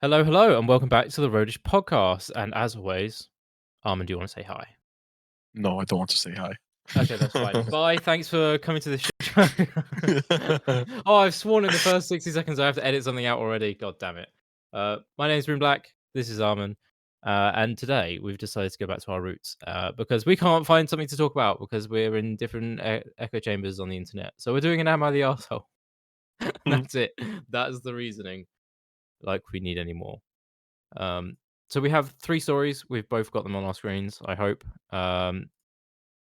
Hello, hello, and welcome back to the TheRoadishPodcast. And as always, Armand, do you want to say hi? No, I don't want to say hi. Okay, that's fine. Bye. Thanks for coming to the show. Oh, I've sworn in the first 60 seconds I have to edit something out already. God damn it. My name's Rune Black. This is Armand. And today we've decided to go back to our roots because we can't find something to talk about because we're in different echo chambers on the internet. So we're doing an Am I the Arsehole? That's it. That's the reasoning. Like we need any more. So we have 3 stories. We've both got them on our screens, I hope.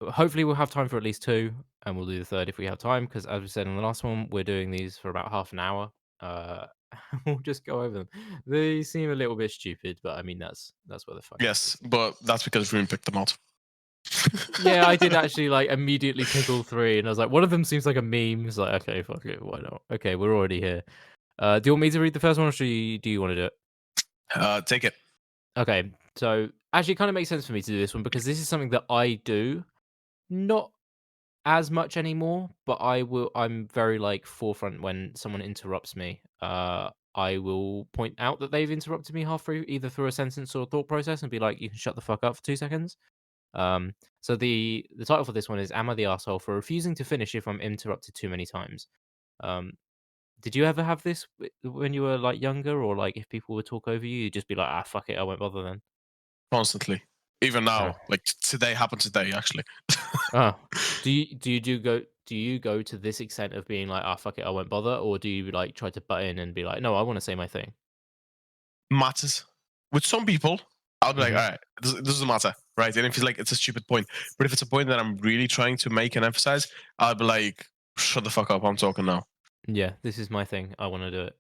Hopefully we'll have time for at least 2, and we'll do the third if we have time, because as we said in the last one, we're doing these for about half an hour. Uh, we'll just go over them. They seem a little bit stupid, but I mean that's where the fun Yes, is. but that's because Rune picked them out. Yeah, I did actually like immediately pick all 3, and I was like, one of them seems like a meme. It's like, okay, fuck it, why not? Okay, we're already here. Do you want me to read the first one, or do you want to do it? Take it. Okay, so actually, it kind of makes sense for me to do this one because this is something that I do not as much anymore, but I'm very like forefront when someone interrupts me. I will point out that they've interrupted me halfway, either through a sentence or thought process, and be like, "You can shut the fuck up for 2 seconds." So the title for this one is "Am I the asshole for refusing to finish if I'm interrupted too many times?" Um, did you ever have this when you were like younger, or like if people would talk over you, you'd just be like, "Ah, fuck it, I won't bother then." Constantly. Even Uh, now. Like today happened today, actually. Oh, do you go to this extent of being like, "Ah, fuck it, I won't bother," or do you like try to butt in and be like, "No, I want to say my thing." Matters. With some people, I'll be like, Hmm. all right, this doesn't matter, right? And if it's like it's a stupid point, but if it's a point that I'm really trying to make and emphasize, I'll be like, shut the fuck up, I'm talking now. Yeah, this is my thing. I want to do it.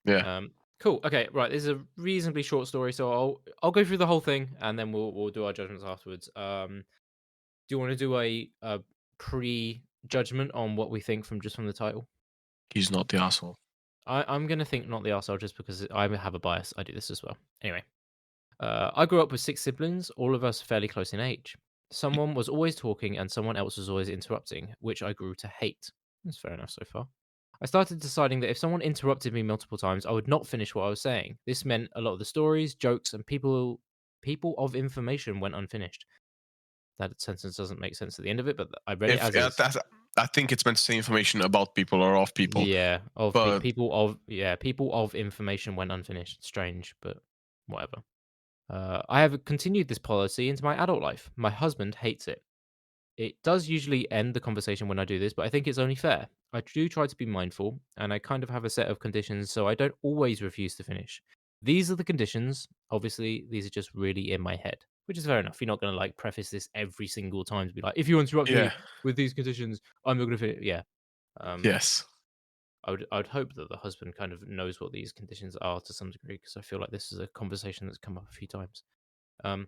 Yeah. Cool. Okay, right. This is a reasonably short story, so I'll go through the whole thing and then we'll do our judgments afterwards. Do you want to do a pre judgment on what we think from the title? He's not the asshole. I'm gonna think not the arsehole just because I have a bias. I do this as well. Anyway. I grew up with 6 siblings, all of us fairly close in age. Someone was always talking and someone else was always interrupting, which I grew to hate. That's fair enough so far. I started deciding that if someone interrupted me multiple times, I would not finish what I was saying. This meant a lot of the stories, jokes, and people of information went unfinished. That sentence doesn't make sense at the end of it, but I read it If as is. I think it's meant to say information about people or of people, Yeah, but people of information went unfinished. Strange, but whatever. I have continued this policy into my adult life. My husband hates it. It does usually end the conversation when I do this, but I think it's only fair. I do try to be mindful, and I kind of have a set of conditions, so I don't always refuse to finish. These are the conditions. Obviously, these are just really in my head, which is fair enough. You're not going to like preface this every single time to be like, if you interrupt me yeah, with these conditions, I'm not going to finish. Yeah. Um, yes. I would hope that the husband kind of knows what these conditions are to some degree, because I feel like this is a conversation that's come up a few times. Um,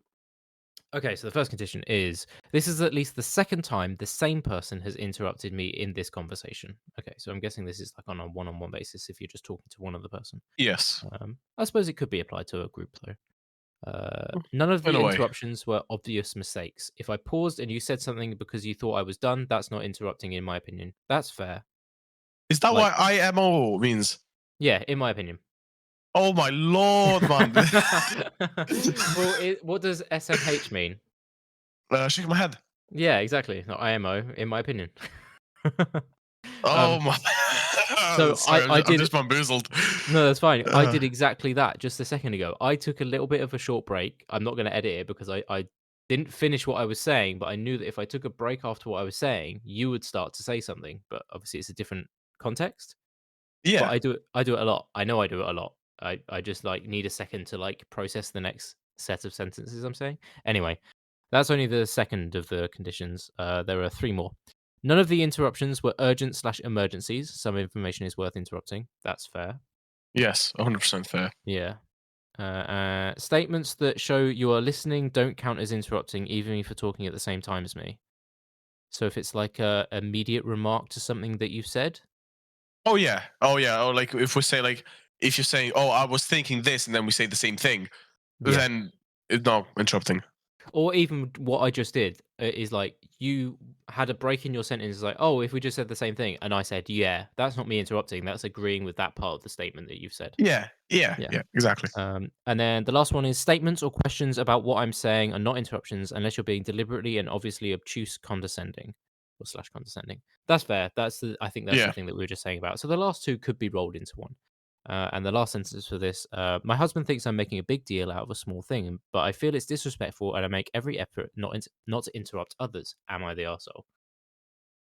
Okay, so the first condition is this is at least the second time the same person has interrupted me in this conversation. Okay, so I'm guessing this is like on a one-on-one basis if you're just talking to one other person. Yes. I suppose it could be applied to a group though. None of In the a way. interruptions were obvious mistakes. If I paused and you said something because you thought I was done, that's not interrupting, in my opinion. That's fair. Is that Like, what IMO means? yeah, in my opinion. Oh my lord, man. Well, what does SMH mean? Shake my head. Yeah, exactly. Not IMO, in my opinion. Oh um, my. so Sorry, I I'm did. just bamboozled. No, that's fine. I Uh, did exactly that just a second ago. I took a little bit of a short break. I'm not going to edit it because I didn't finish what I was saying, but I knew that if I took a break after what I was saying, you would start to say something. But obviously, it's a different context. But yeah. I do it a lot. I know I do it a lot. I just like need a second to like process the next set of sentences I'm saying. Anyway, that's only the second of the conditions. There are 3 more. None of the interruptions were urgent/emergencies. Some information is worth interrupting. That's fair. Yes, 100% fair. Yeah. Statements that show you are listening don't count as interrupting, even if you're talking at the same time as me. So if it's like a immediate remark to something that you've said, Oh yeah. Oh yeah. Oh, like if we say like if you're saying, "Oh, I was thinking this," and then we say the same thing, yeah. then no interrupting. Or even what I just did. is like you had a break in your sentence. It's like, oh, if we just said the same thing, and I said, yeah, that's not me interrupting. That's agreeing with that part of the statement that you've said. Yeah, yeah, Yeah. yeah, exactly. And then the last one is statements or questions about what I'm saying are not interruptions unless you're being deliberately and obviously obtuse, condescending, or slash condescending. That's fair. I think that's the Yeah. thing that we were just saying about. So the last two could be rolled into one. And the last sentence for this: my husband thinks I'm making a big deal out of a small thing, but I feel it's disrespectful, and I make every effort not to interrupt others. Am I the arsehole?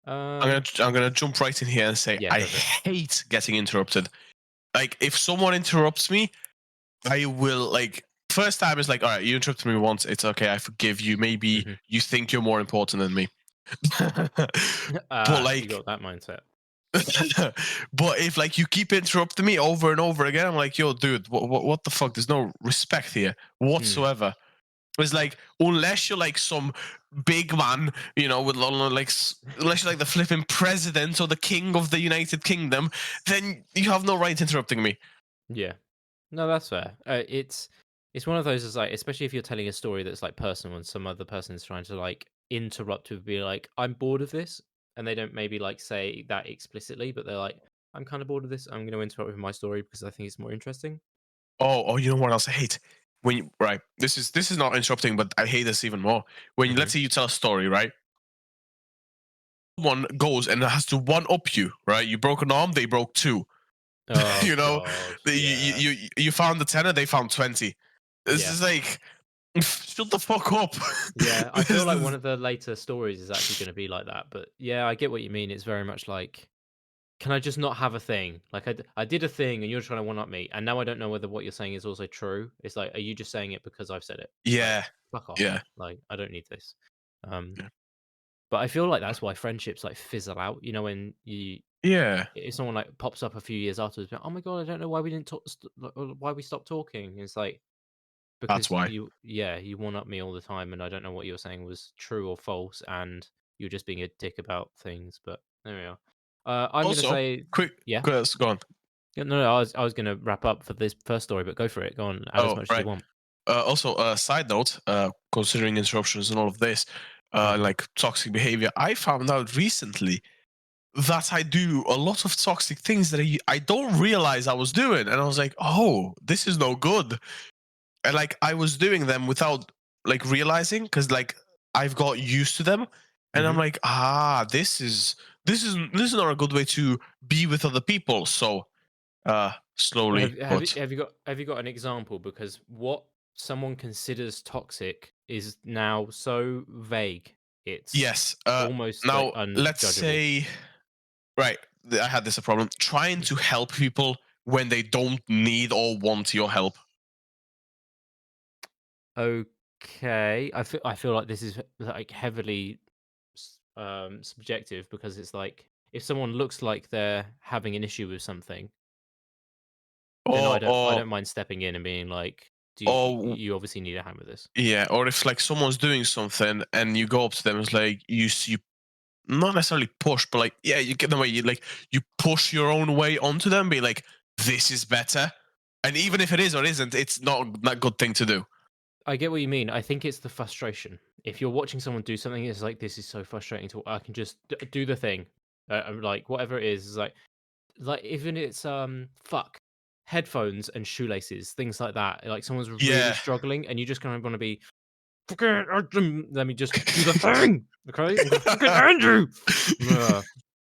I'm gonna jump right in here and say Yeah, I go for it. hate getting interrupted. Like if someone interrupts me, I will like first time is like, all right, you interrupted me once, it's okay, I forgive you. Maybe Hmm. you think you're more important than me. But You like got that mindset. but if like you keep interrupting me over and over again, I'm like, yo, dude, what the fuck? There's no respect here Hmm. whatsoever. It's like unless you're like some big man, with like unless you're like the flipping president or the king of the United Kingdom, then you have no right interrupting me. Yeah. No, that's fair. It's one of those is like, especially if you're telling a story that's like personal, and some other person is trying to like interrupt to be like, "I'm bored of this," and they don't maybe like say that explicitly, but they're like, "I'm kind of bored of this. I'm going to interrupt with my story because I think it's more interesting." Oh, you know what else I hate? When you right, this is not interrupting, but I hate this even more. When you, let's Hmm. say you tell a story, right? Someone goes and has to one up you, right? You broke an arm, they broke two. Oh you know, God, yeah, you found the tenner, they found 20. This yeah, is like, shut the fuck up. yeah. I feel This like one is- of the later stories is actually going to be like that, but yeah, I get what you mean. It's very much like, can I just not have a thing? Like I did a thing and you're trying to one up me, and now I don't know whether what you're saying is also true. It's like, are you just saying it because I've said it? Like, yeah, fuck off. yeah, Like, I don't need this. Um, yeah, but I feel like that's why friendships like fizzle out. You know, when you yeah. if someone like pops up a few years afterwards, be like, oh my god, I don't know why we didn't talk, why we stopped talking. It's like That's because why. you one up me all the time, and I don't know what you were saying was true or false, and you're just being a dick about things. But there we are. I'm gonna Also, say, quick, yeah. go on. Yeah, no, I was gonna wrap up for this first story, but go for it. Go on, add as Oh, much as you right. want. Also, side note, considering interruptions and all of this, Mhm. like toxic behavior, I found out recently that I do a lot of toxic things that I don't realize I was doing, and I was like, oh, this is no good. And like I was doing them without like realizing, because like I've got used to them, and I'm Mhm. like, this is not a good way to be with other people. So, slowly, but Have you got an example? Because what someone considers toxic is now so vague. It's yes. almost like Now let's unjudgeable. say, right, I had this a problem trying to help people when they don't need or want your help. Okay, I feel like this is like heavily subjective, because it's like if someone looks like they're having an issue with something, then Or I or don't mind stepping in and being like, "Do or you obviously need a hand with this?" yeah, or if like someone's doing something and you go up to them, it's like you not necessarily push, but like yeah, you get the way you push your own way onto them, be like, this is better. And even if it is or isn't, it's not that good thing to do. I get what you mean. I think it's the frustration. If you're watching someone do something, it's like, this is so frustrating to. I can just do the thing, like whatever it is like even it's fuck headphones and shoelaces, things like that. Like someone's really Yeah. struggling, and you just kind of want to be fucking. Let me just do the thing, okay? I'm gonna fucking end you. Ugh,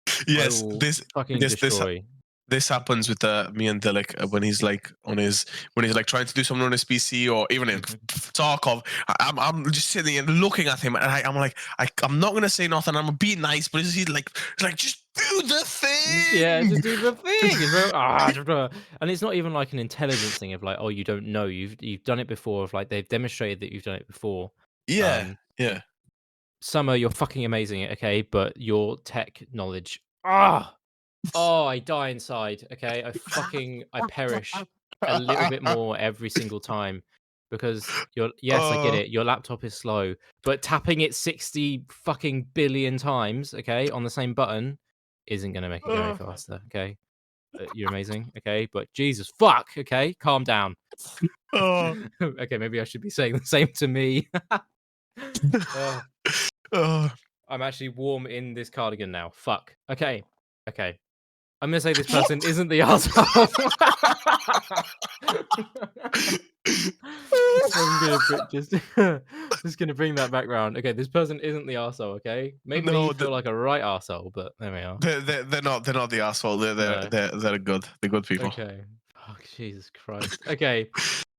I Yes, will this fucking this this destroy. this happens with me and Dilek when he's like when he's like trying to do something on his PC or even in Mhm. talk of. I'm just sitting and looking at him, and I'm like, I'm not gonna say nothing. I'm gonna be nice, but he's like, just do the Yeah, thing. just do the thing. It's very and it's not even like an intelligence thing of like, oh, you don't know, you've done it before. Of like they've demonstrated that you've done it before. Yeah, Um, yeah. Summer, you're fucking amazing, okay, but your tech knowledge, oh, I die inside. Okay, I perish a little bit more every single time, because your yes, I get uh, it. Your laptop is slow, but tapping it 60 fucking billion times, okay, on the same button isn't gonna make it go any uh, faster. Okay, you're amazing. Okay, but Jesus fuck. Okay, calm down. uh. Okay, maybe I should be saying the same to me. Oh. Uh, I'm actually warm in this cardigan now. Fuck. Okay. Okay. I'm gonna say this what? person isn't the arsehole. I'm gonna just gonna bring that back round. Okay, this person isn't the arsehole, okay? Made me No, feel like a right arsehole, but there we are. they're not the asshole. No. They're good. They're good people. Okay. Fuck, Jesus Christ. Okay.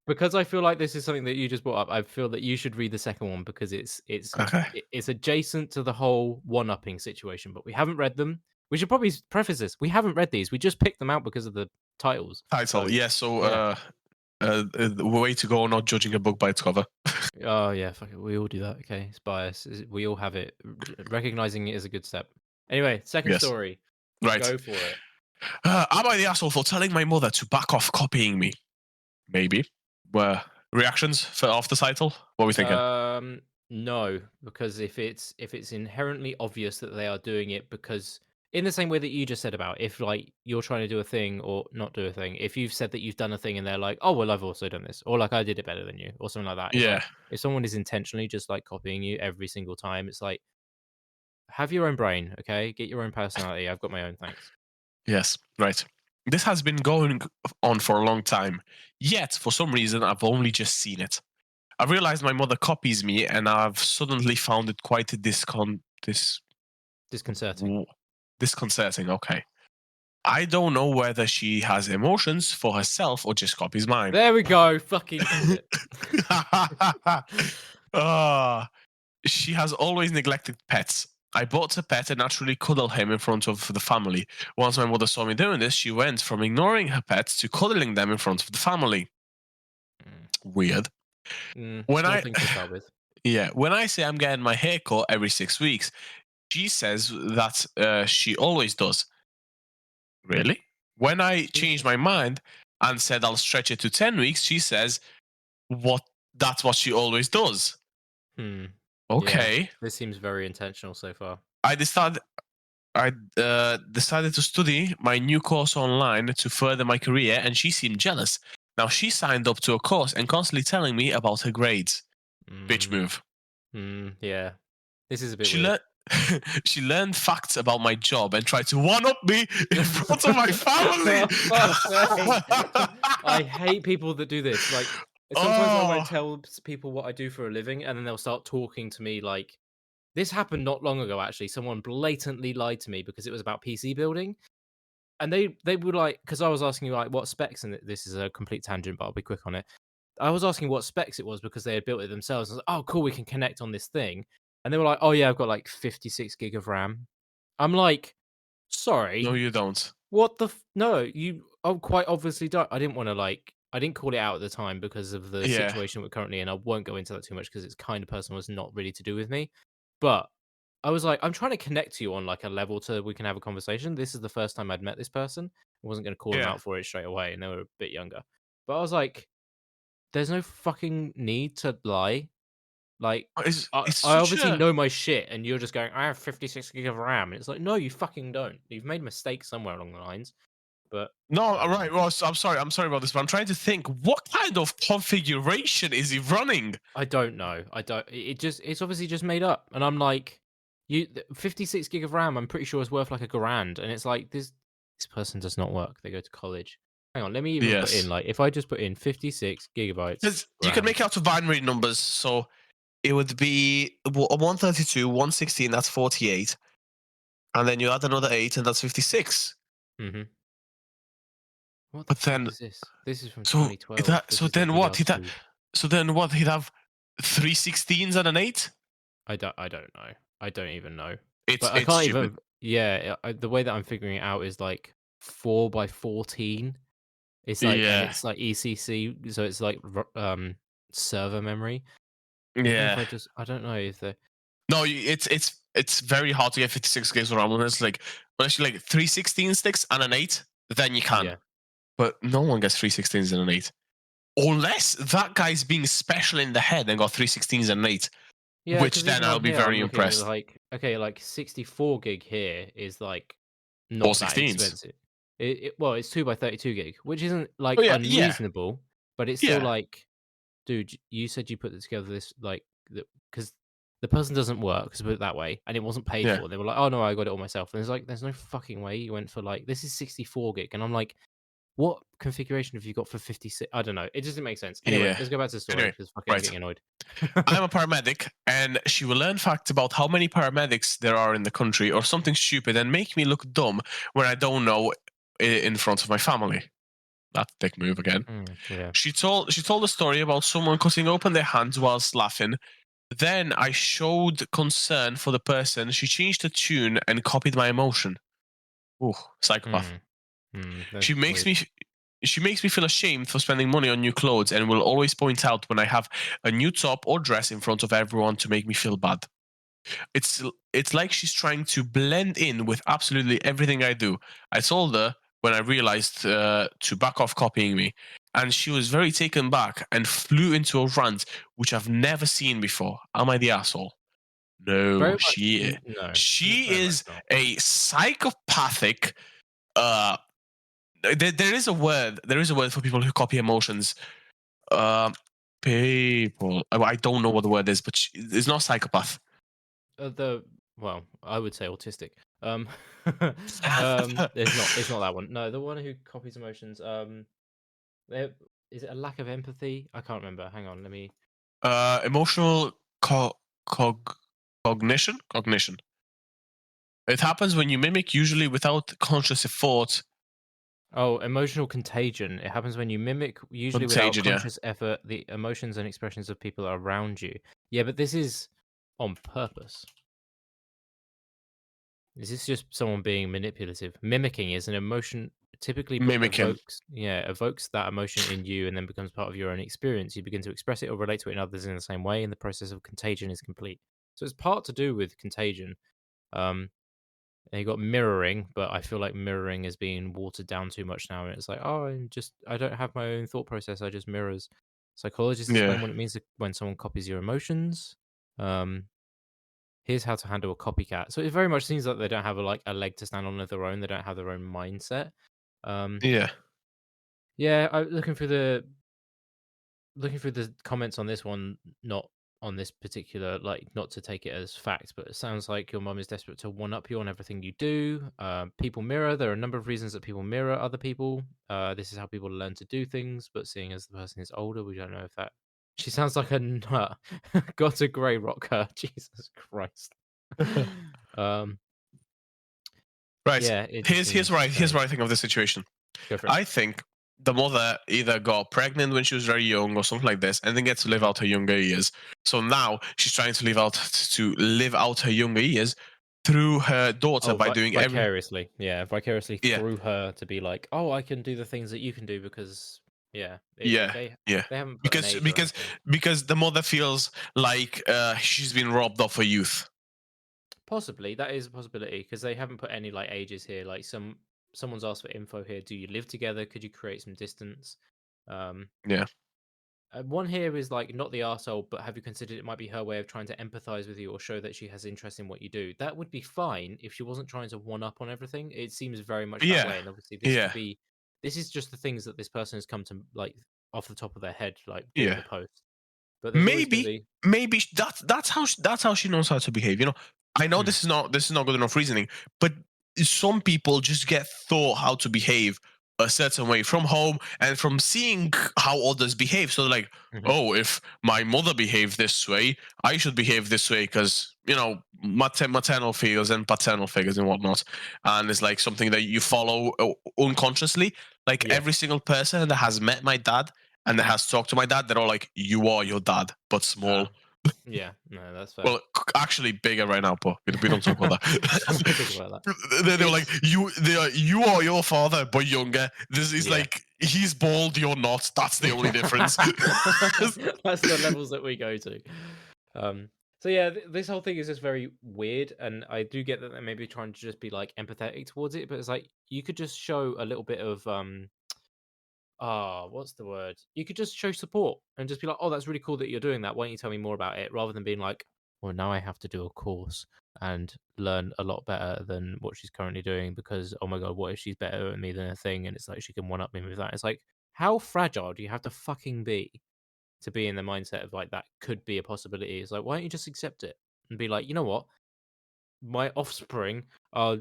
Because I feel like this is something that you just brought up, I feel that you should read the second one because Okay. it's adjacent to the whole one-upping situation, but we haven't read them. We should probably preface this. We haven't read these. We just picked them out because of the titles. Title. So, Yeah. So, yeah. way to go, not judging a book by its cover. Oh, yeah, fuck it. We all do that. Okay. It's bias. We all have it. Recognizing it is a good step. Anyway, second Yes. story. Right. Go for it. Am I the asshole for telling my mother to back off copying me? Maybe. Reactions for off the title? What are we thinking? No, because if it's inherently obvious that they are doing it because in the same way that you just said about if like you're trying to do a thing or not do a thing, if you've said that you've done a thing and they're like, oh well, I've also done this, or like I did it better than you, or something like that. It's Yeah. like if someone is intentionally just like copying you every single time, it's like have your own brain, okay? Get your own personality. I've got my own, thanks. Yes. Right. This has been going on for a long time. Yet, for some reason, I've only just seen it. I realized my mother copies me, and I've suddenly found it quite Disconcerting. disconcerting. Okay. I don't know whether she has emotions for herself or just copies mine. There we go. Fucking called it. Ah, she has always neglected pets. I bought a pet and naturally cuddle him in front of the family. Once my mother saw me doing this, she went from ignoring her pets to cuddling them in front of the family. Mm, Weird. When small I thing to start with. yeah, when I say I'm getting my hair cut every 6 weeks, she says that she always does. Really? When I changed Jesus. my mind and said I'll stretch it to 10 weeks, she says what that's what she always does. Hmm. Yeah. Okay. This seems very intentional so far. I decided I decided to study my new course online to further my career, and she seemed jealous. Now she signed up to a course and constantly telling me about her grades. Bitch Mm, move. yeah. This is a bit She weird. learned she learned facts about my job and tried to one up me in front of my family. Oh, fuck's sake. I hate people that do this. Like, sometimes I won't Oh, tell people what I do for a living, and then they'll start talking to me like this happened not long ago, actually. Someone blatantly lied to me because it was about PC building. And they were like, because I was asking you like what specs, and this is a complete tangent, but I'll be quick on it. I was asking what specs it was because they had built it themselves. I was like, oh, cool, we can connect on this thing. And they were like, oh, yeah, I've got like 56 gig of RAM. I'm like, no, sorry, you don't. what the? No, you quite obviously don't. I didn't want to like, I didn't call it out at the time because of the Yeah, situation we're currently in. I won't go into that too much because it's kind of personal. It's not really to do with me. But I was like, I'm trying to connect to you on like a level to we can have a conversation. This is the first time I'd met this person. I wasn't going to call them yeah. out for it straight away, and they were a bit younger. But I was like, there's no fucking need to lie. Like, I, It's I such obviously a know my shit, and you're just going, I have 56 gig of RAM. And it's like, no, you fucking don't. You've made mistakes somewhere along the lines. But no. I don't know. Right. Well, I'm sorry about this, but I'm trying to think. What kind of configuration is he running? I don't know. I don't. It's obviously just made up. And I'm like, 56 gig of RAM. I'm pretty sure is worth like a grand. And it's like this person does not work. They go to college. Hang on, let me even put in Yes, like if I just put in 56 gigabytes because you can RAM. make out to binary numbers. So it would be 132, 116. That's 48, and then you add another 8, and that's 56. Hmm. What the But fuck then is this? This is from so 2012. This so is the then what? DR2. So then what? He'd have 316s and an 8. I don't know. I don't even know. It's But I it's can't stupid. even. Yeah, the way that I'm figuring it out is like 4 by 14. It's like, and Yeah, it's like ECC, so it's like server memory. Even if yeah. I don't know if the No, it's very hard to get 56 gigs of RAM unless you like 316 sticks and an 8, then you can. yeah, But no one gets 316s and an 8. Unless that guy's being special in the head and got 316s and an 8, yeah. which Because then even I'll on be here, I'm very looking at impressed. like okay, like 64 gig here is like All not that 16s. expensive. Well, it's 2 by 32 gig, which isn't Oh like yeah, yeah, unreasonable, but it's still yeah. like, dude, you said you put it together this like because the person doesn't work, let's put it that way, and it wasn't paid Yeah. for. They were like, "Oh, no, I got it all myself." And it's like, "There's no fucking way you went for, like" this is 64 gig, and I'm like, "What configuration have you got for 56?" I don't know. It doesn't make sense. Anyway, Yeah. let's go back to the story Anyway, because fucking I'm right. getting annoyed. I'm a paramedic, and she will learn facts about how many paramedics there are in the country, or something stupid, and make me look dumb when I don't know in front of my family. That dick move again. Yeah. She told a story about someone cutting open their hands whilst laughing. Then I showed concern for the person. She changed the tune and copied my emotion. Ooh, psychopath. Mm, that's She makes weird. me she makes me feel ashamed for spending money on new clothes and will always point out when I have a new top or dress in front of everyone to make me feel bad. It's like she's trying to blend in with absolutely everything I do. I told her when I realized to back off copying me, and she was very taken back and flew into a rant which I've never seen before. Am I the asshole? Very No, much she no, she very much is not. a psychopathic. Uh, there is a word. There is a word for people who copy emotions. Um, people. I don't know what the word is, but it's not psychopath. The well, I would say autistic. Um, it's not that one. No, the one who copies emotions. There is it a lack of empathy? I can't remember. Hang on, let me. Emotional cog- cognition. It happens when you mimic, usually without conscious effort. Oh, emotional contagion. It happens when you mimic, usually without Contagion, yeah. conscious effort, the emotions and expressions of people around you. Yeah, but this is on purpose. Is this just someone being manipulative? Mimicking is an emotion typically Mimicking. evokes that emotion in you and then becomes part of your own experience. You begin to express it or relate to it in others in the same way, and the process of contagion is complete. So it's part to do with contagion. Um, and you got mirroring, but I feel like mirroring is being watered down too much now. And it's like, oh, I don't have my own thought process. I just mirrors. Psychologists explain Yeah. what it means when someone copies your emotions. Um, Here's how to handle a copycat. So it very much seems like they don't have a leg to stand on of their own. They don't have their own mindset. Um, Yeah. yeah, looking through the comments on this one, not on this particular, like, not to take it as fact, but it sounds like your mum is desperate to one up you on everything you do. People mirror. There are a number of reasons that people mirror other people. This is how people learn to do things. But seeing as the person is older, we don't know if that. She sounds like a nut. Got a grey rocker. Jesus Christ. um, Right. yeah, it just Here's seems what I strange. think of the situation. Go for it. I think the mother either got pregnant when she was very young or something like this, and then gets to live Mhm. out her younger years. So now she's trying to live out her younger years through her daughter Oh, by doing every. vicariously. Yeah, vicariously Yeah. through her to be like, "Oh, I can do the things that you can do because yeah, Yeah, yeah. they haven't put an Because age or because anything." because the mother feels like she's been robbed of her youth. Possibly, that is a possibility because they haven't put any like ages here. Like someone's asked for info here. Do you live together? Could you create some distance? Um, Yeah, One here is like not the arsehole, but have you considered it might be her way of trying to empathize with you or show that she has interest in what you do? That would be fine if she wasn't trying to one up on everything. It seems very much that yeah, way, and obviously yeah, this is just the things that this person has come to like off the top of their head, like doing yeah. the post. But there's always going to Maybe be. that's how she knows how to behave. I know Hmm, this is not good enough reasoning, but some people just get taught how to behave a certain way from home and from seeing how others behave. So they're like, mhm. oh, if my mother behaved this way, I should behave this way because maternal figures and paternal figures and whatnot. And it's like something that you follow unconsciously. Like Yeah, every single person that has met my dad and that has talked to my dad, they're all like, "You are your dad, but small." yeah, no, that's fair. Well, actually bigger right now, but we don't talk about Let's not talk that. about that. They were like, It's you are your father, but younger. This is yeah. like he's bald, you're not. That's the only difference. That's the levels that we go to. Um, so yeah, this whole thing is just very weird, and I do get that they may be trying to just be like empathetic towards it, but it's like you could just show a little bit of what's the word? You could just show support and just be like, "Oh, that's really cool that you're doing that. Why don't you tell me more about it?" Rather than being like, "Well, now I have to do a course and learn a lot better than what she's currently doing because oh my god, what if she's better at me than a thing?" And it's like she can one up me with that. It's like, how fragile do you have to fucking be to be in the mindset of like that could be a possibility? It's like, why don't you just accept it? and be like, you know what, my offspring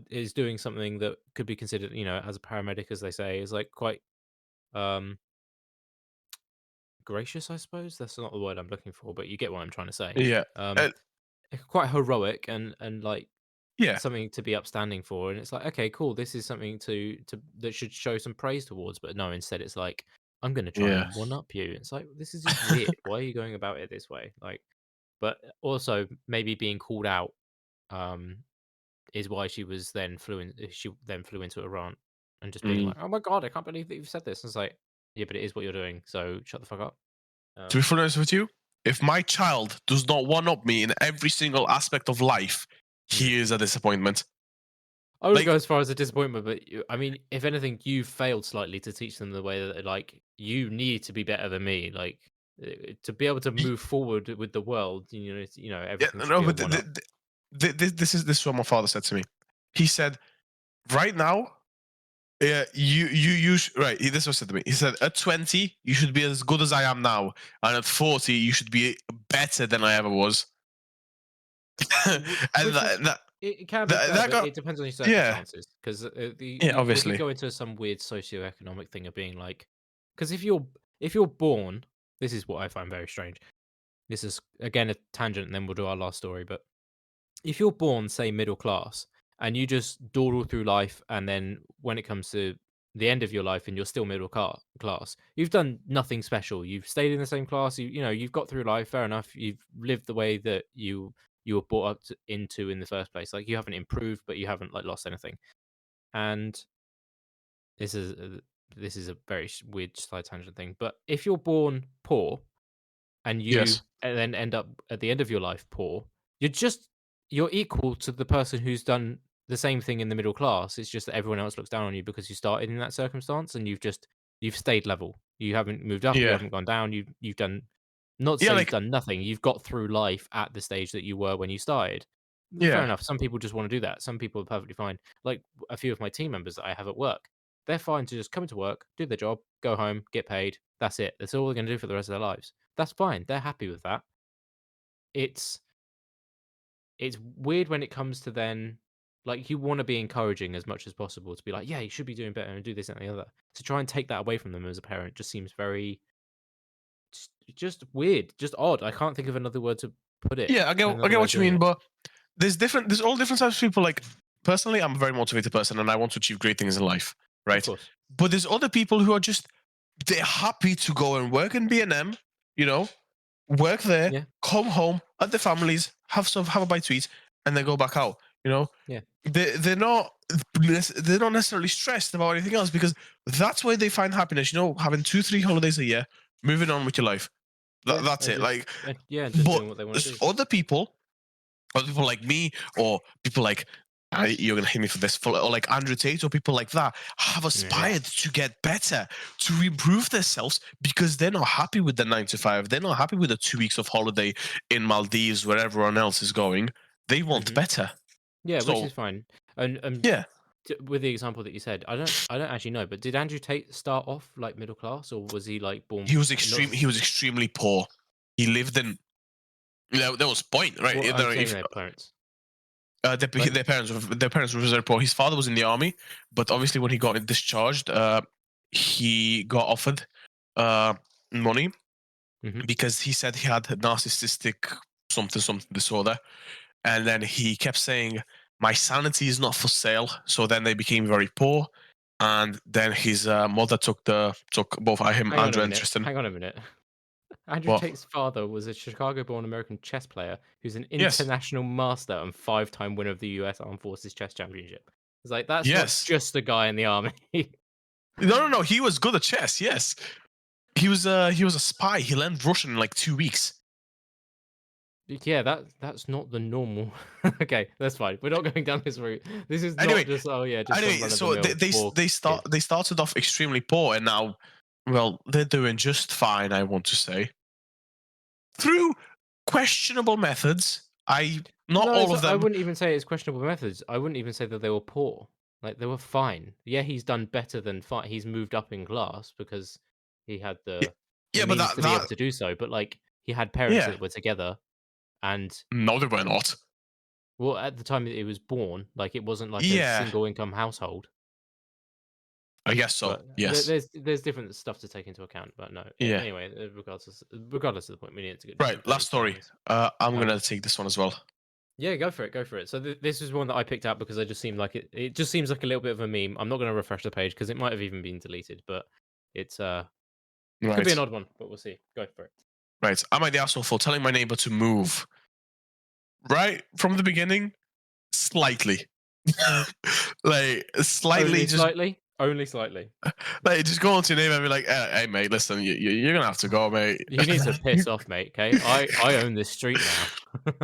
is doing something that could be considered, as a paramedic, as they say, is like quite um gracious, I suppose. That's not the word I'm looking for, but you get what I'm trying to say. Yeah. Um, Uh, quite heroic and like yeah. something to be upstanding for. And it's like, okay, cool. This is something to that should show some praise towards. But no, instead it's like, I'm gonna try Yeah. and one up you. It's like this is just weird. Why are you going about it this way? Like, but also maybe being called out um is why she then flew into Iran and just being Mm. like, oh my god, I can't believe that you've said this. And it's like, yeah, but it is what you're doing. So shut the fuck up. To be Um, fully honest with you, if my child does not one up me in every single aspect of life, hmm. he is a disappointment. I wouldn't go Like, as far as a disappointment, but I mean, if anything, you failed slightly to teach them the way that like you need to be better than me, like to be able to y- move forward with the world. yeah, Everything should no, be a but one up. this is what my father said to me. He said, right now, yeah, right. This was said to me. He said, at 20, you should be as good as I am now, and at 40, you should be better than I ever was. and Which is it can be fair, that but got, it depends on your yeah, circumstances because yeah, we could obviously, go into some weird socioeconomic thing of being like, because if you're born, this is what I find very strange. This is again a tangent, and then we'll do our last story, but if you're born, say, middle class, and you just dawdle through life, and then when it comes to the end of your life and you're still middle class, you've done nothing special. You've stayed in the same class. You've got through life. Fair enough. You've lived the way that you were brought up into in the first place. Like you haven't improved, but you haven't like lost anything. And this is this is a very weird side tangent thing. But if you're born poor yes, and then end up at the end of your life poor, you're just you're equal to the person who's done the same thing in the middle class. It's just that everyone else looks down on you because you started in that circumstance and you've stayed level. You haven't moved up, you yeah, haven't gone down, you've done not to yeah, say you've like, done nothing, you've got through life at the stage that you were when you started. Fair yeah, enough. Some people just want to do that. Some people are perfectly fine. Like a few of my team members that I have at work, they're fine to just come into work, do their job, go home, get paid. That's it. That's all they're going to do for the rest of their lives. That's fine. They're happy with that. It's it's weird when it comes to then like you want to be encouraging as much as possible to be like, yeah, you should be doing better and do this and the other. To try and take that away from them as a parent just seems very just weird, just odd. I can't think of another word to put it. yeah. I Another get way of what you doing mean, it. but there's all different types of people. Like, personally, I'm a very motivated person, and I want to achieve great things in life, Of right? course. But there's other people who are just, they're happy to go and work in B&M, you know, work there, Yeah. come home at their families, have a bite to eat, and then go back out. You know, Yeah. they're not necessarily stressed about anything else because that's where they find happiness. You know, having 2-3 holidays a year, moving on with your life. Yeah. That's And it. just Like, yeah, just but doing what they want to there's do. other people like me, or people like, you're gonna hate me for this, or like Andrew Tate, or people like that, have Yeah. aspired to get better, to improve themselves because they're not happy with the 9 to 5. They're not happy with the 2 weeks of holiday in Maldives where everyone else is going. They want Mhm. better. Yeah, which So is fine. And yeah, with the example that you said, I don't actually know, but did Andrew Tate start off like middle class, or was he like born not? he was extremely poor. He lived in, there was point, right? What I'm saying, If their parents, like, their parents were very poor. His father was in the army, but obviously when he got discharged, he got offered uh, money hmm. because he said he had narcissistic something disorder, and then he kept saying, "My sanity is not for sale." So then they became very poor, and then his mother took both him, Hang on a Andrew and minute. Tristan. Hang on a minute. Andrew Well, Tate's father was a Chicago-born American chess player who's an yes, international master and five-time winner of the U.S. Armed Forces Chess Championship. It's like that's not yes. just a guy in the army. No, no, no. He was good at chess. Yes, he was a spy. He learned Russian in like 2 weeks. Yeah, that's not the normal. Okay, that's fine. We're not going down this route. This is not Anyway, just, oh yeah, just some run of the so mill poor kid. they started off extremely poor, and now, well, they're doing just fine. I want to say, through questionable methods. Not No, all it's of I them. wouldn't even say it's questionable methods. I wouldn't even say that they were poor. Like they were fine. Yeah, he's done better than fine. He's moved up in class because he had Yeah, the yeah, but means to be able that to do so. But like he had parents yeah, that were together. And No, they were not. well, at the time that it was born, like, it wasn't like a Yeah, single income household. I guess so. But Yes. there's different stuff to take into account. But no, Yeah. anyway, regardless of the point, we need to get Right. jump Last forward to be story. honest. I'm Um, gonna take this one as well. yeah, go for it, go for it. So this is one that I picked out because I just seemed like it just seems like a little bit of a meme. I'm not going to refresh the page because it might have even been deleted, but it's could be an Right. odd one, but we'll see. Go for it. Right. Am I the asshole for telling my neighbor to move? Right from the beginning, slightly. Like slightly, Only just slightly. Only slightly. just go on to your neighbor and be like, "Hey, mate, listen, you're gonna have to go, mate." You need to piss off, mate. Okay, I own this street now.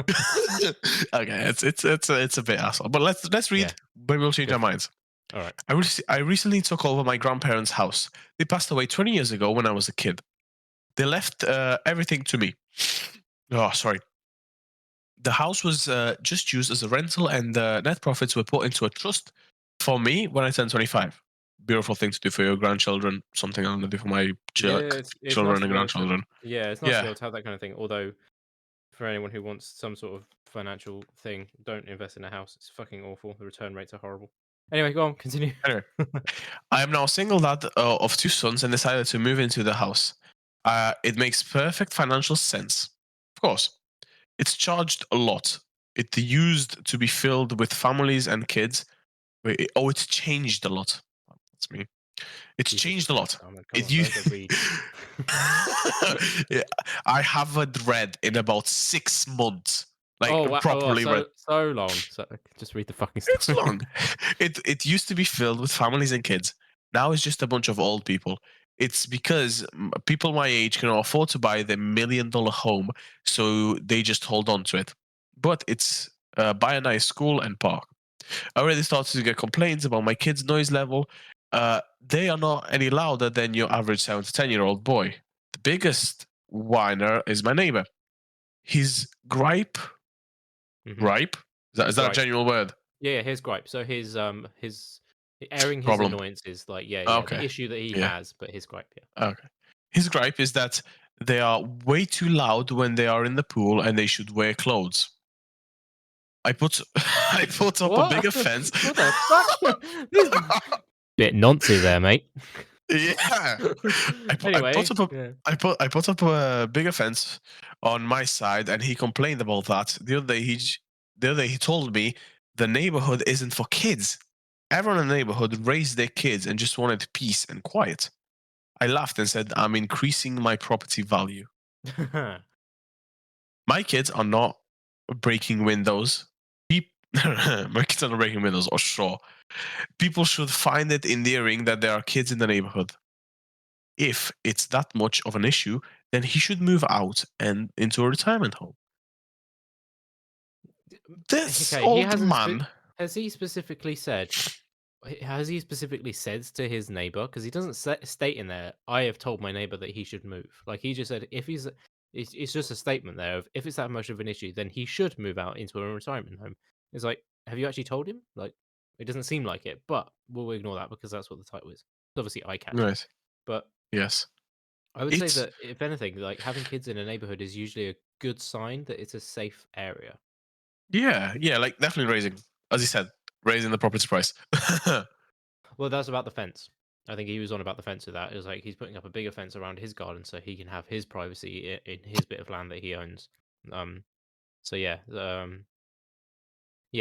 Okay, it's a bit asshole, but let's Yeah, read. Maybe we'll change go our for it. minds. All right. I recently took over my grandparents' house. They passed away 20 years ago when I was a kid. They left everything to me. Oh, sorry. The house was just used as a rental, and the net profits were put into a trust for me when I turned 25. Beautiful thing to do for your grandchildren. Something I'm gonna do for my Yeah, it's nice children to and be able to. grandchildren. Yeah, it's nice to be Yeah. able to have that kind of thing. Although, for anyone who wants some sort of financial thing, don't invest in a house. It's fucking awful. The return rates are horrible. Anyway, go on, continue. Anyway, I am now a single dad of two sons and decided to move into the house. It makes perfect financial sense. Of course, it's charged a lot. It used to be filled with families and kids. It's changed a lot. That's me. It's Jesus changed a Christ, lot. Armand, come It on, you. learn to read. Yeah, I haven't read in about 6 months, like Oh wow! Oh, properly read. so long. So just read the fucking It's story. long. It used to be filled with families and kids. Now it's just a bunch of old people. It's because people my age can afford to buy the $1 million home, so they just hold on to it. But it's buy a nice school and park. I already started to get complaints about my kids' noise level. They are not any louder than your average 7 to 10-year-old boy. The biggest whiner is my neighbor. His Hmm. gripe, is His that a gripe. genuine word? Yeah, his gripe. So his airing his Problem. annoyances, like yeah, the Okay. issue that he Yeah. has, but his gripe. Yeah. Okay. His gripe is that they are way too loud when they are in the pool and they should wear clothes. I put I put up a What? bigger fence. What the fuck? This bit noncy there, mate. Yeah. Anyway, yeah. I put up a bigger fence on my side, and he complained about that. The other day he told me the neighborhood isn't for kids. Everyone in the neighborhood raised their kids and just wanted peace and quiet. I laughed and said, I'm increasing my property value. My kids are not breaking windows. My kids are not breaking windows, or sure. People should find it endearing that there are kids in the neighborhood. If it's that much of an issue, then he should move out and into a retirement home. This Okay, he old hasn't. man. Has he specifically said? Has he specifically said to his neighbor? Because he doesn't state in there. I have told my neighbor that he should move. Like he just said, if he's, it's just a statement there of if it's that much of an issue, then he should move out into a retirement home. It's like, have you actually told him? Like, it doesn't seem like it, but we'll ignore that because that's what the title is. It's obviously eye catching, Right. but Yes. I would say It's that if anything, like having kids in a neighborhood is usually a good sign that it's a safe area. yeah, like definitely raising, as he said, raising the property price. Well, that's about the fence. I think he was on about the fence with that. It was like he's putting up a bigger fence around his garden so he can have his privacy in his bit of land that he owns. Um, so yeah,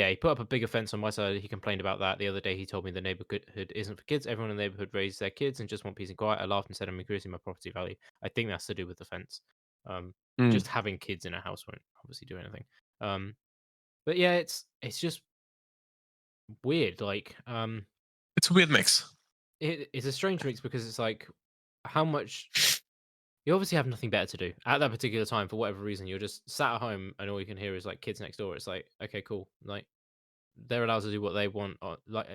he put up a bigger fence on my side. He complained about that the other day. He told me the neighborhood isn't for kids. Everyone in the neighborhood raised their kids and just want peace and quiet. I laughed and said I'm increasing my property value. I think that's to do with the fence. Um, Mm. just having kids in a house won't obviously do anything. Um, but yeah, it's just weird. Like It's a weird mix. it's a strange mix because it's like how much you obviously have nothing better to do at that particular time for whatever reason. You're just sat at home and all you can hear is like kids next door. It's like, okay, cool. Like they're allowed to do what they want. Or, like,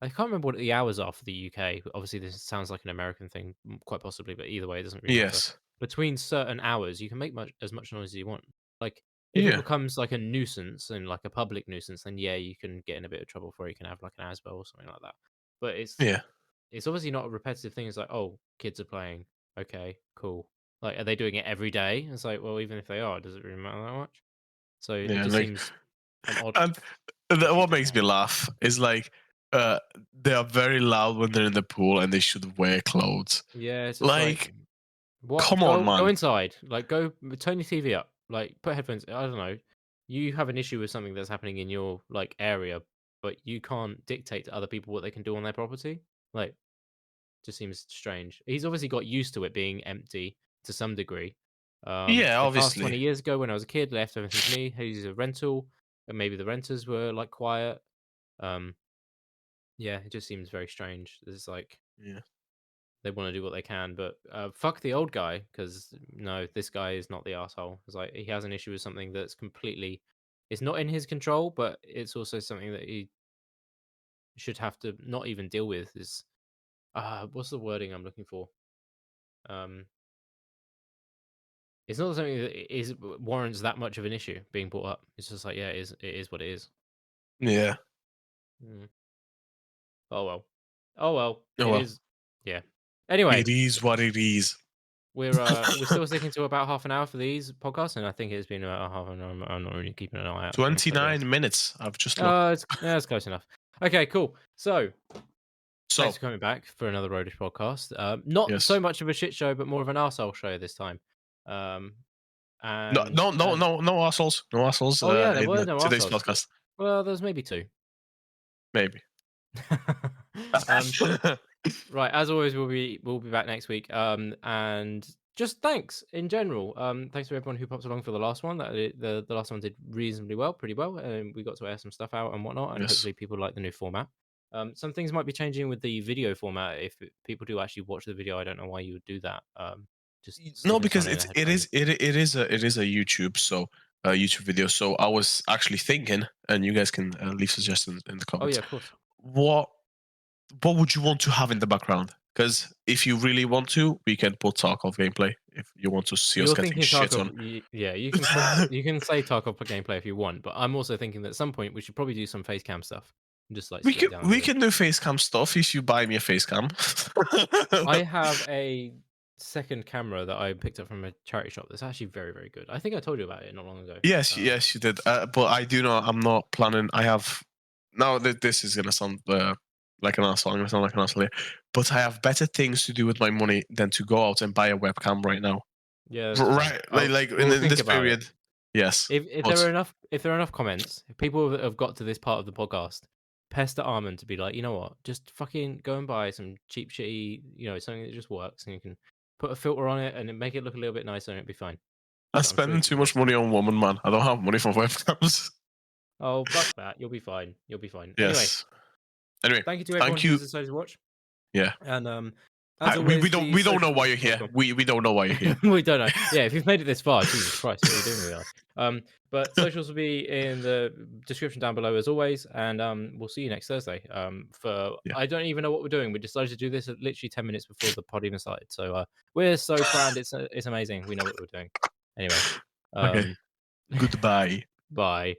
I can't remember what the hours are for the UK. Obviously, this sounds like an American thing, quite possibly, but either way, it doesn't really matter. Yes. Between certain hours, you can make as much noise as you want. Like, if it Yeah. becomes like a nuisance and like a public nuisance, then yeah, you can get in a bit of trouble for it. You can have like an ASBO or something like that. But Yeah. it's obviously not a repetitive thing. It's like, oh, kids are playing. Okay, cool. Like, are they doing it every day? It's like, well, even if they are, does it really matter that much? So it Yeah, just like, seems an odd and issue what to makes me have. laugh is like, they are very loud when they're in the pool, and they should wear clothes. Yeah, it's just like, Like, what? come on, Go man. inside. Like, go turn your TV up. Like, put headphones. I don't know. You have an issue with something that's happening in your like area, but you can't dictate to other people what they can do on their property. Like, just seems strange. He's obviously got used to it being empty to some degree. Yeah, The cast obviously. 20 years ago when I was a kid left everything to me. He's a rental, and maybe the renters were like quiet. Um, yeah, it just seems very strange. It's like Yeah. they want to do what they can, but fuck the old guy because no, this guy is not the asshole. It's like he has an issue with something that's completely, it's not in his control, but it's also something that he should have to not even deal with. Is what's the wording I'm looking for? Um, it's not something that is warrants that much of an issue being brought up. It's just like, yeah, it is what it is. Yeah. Mm. Oh well. Oh well. Oh It well. is. Yeah. Anyway, It is what it is. we're still sticking to about half an hour for these podcasts, and I think it's been about half an hour. I'm not really keeping an eye out for them, so yeah. 29 minutes. I've just looked. It's close enough. Okay, cool. So thanks So, for coming back for another Roadish podcast. Not so yes. much of a shit show, but more of an arsehole show this time. Um, No, and no, no, no, no assholes. No assholes oh yeah, there in were no today's arseholes. podcast. Well, there's maybe two. Maybe. um, Right, as always, we'll be back next week. And just thanks in general. Thanks to everyone who popped along for the last one. The last one did reasonably well, pretty well, and we got to air some stuff out and whatnot. And Yes. hopefully, people like the new format. Some things might be changing with the video format. If people do actually watch the video, I don't know why you would do that. Just No, sticking because someone in a it is headphone. it is a YouTube, so YouTube video. So I was actually thinking, and you guys can leave suggestions in the Oh yeah, comments. of course. What what would you want to have in the background? Because if you really want to, we can put Tarkov gameplay. If you want to see us You're getting thinking shit on. Tarkov. Yeah, you can say Tarkov for gameplay if you want, but I'm also thinking that at some point we should probably do some face cam stuff and just like we split can it down the we middle. can do face cam stuff if you buy me a face cam. I have a second camera that I picked up from a charity shop that's actually very, very good. I think I told you about it not long ago. Yes, yes, you did. But I do not. I'm not planning. I have now. This is gonna sound like an asshole. I'm gonna sound like an asshole here. But I have better things to do with my money than to go out and buy a webcam right now. Yeah, that's fine. Right, like We'll in think this about it. period. Yes, If there but are enough comments, if people that have got to this part of the podcast, pester Armand to be like, you know what, just fucking go and buy some cheap shitty, something that just works and you can put a filter on it and it make it look a little bit nicer and it'll be fine. I'm So I'm sure spending he can too do much it. money on woman, man. I don't have money for webcams. Oh, fuck that. You'll be fine. You'll be fine. Anyway, Yes. Anyway, thank you to everyone thank you. who's decided to watch. Yeah. And as We always, don't the we don't know social. why you're Oh, here. go We don't know why you're here. on. We don't know. Yeah, if you've made it this far, Jesus Christ, what are you doing with your life? But socials will be in the description down below as always, and we'll see you next Thursday. For Yeah. I don't even know what we're doing. We decided to do this at literally 10 minutes before the pod even started, so we're so planned. It's amazing. We know what we're doing. Anyway, Okay. um, Goodbye. bye.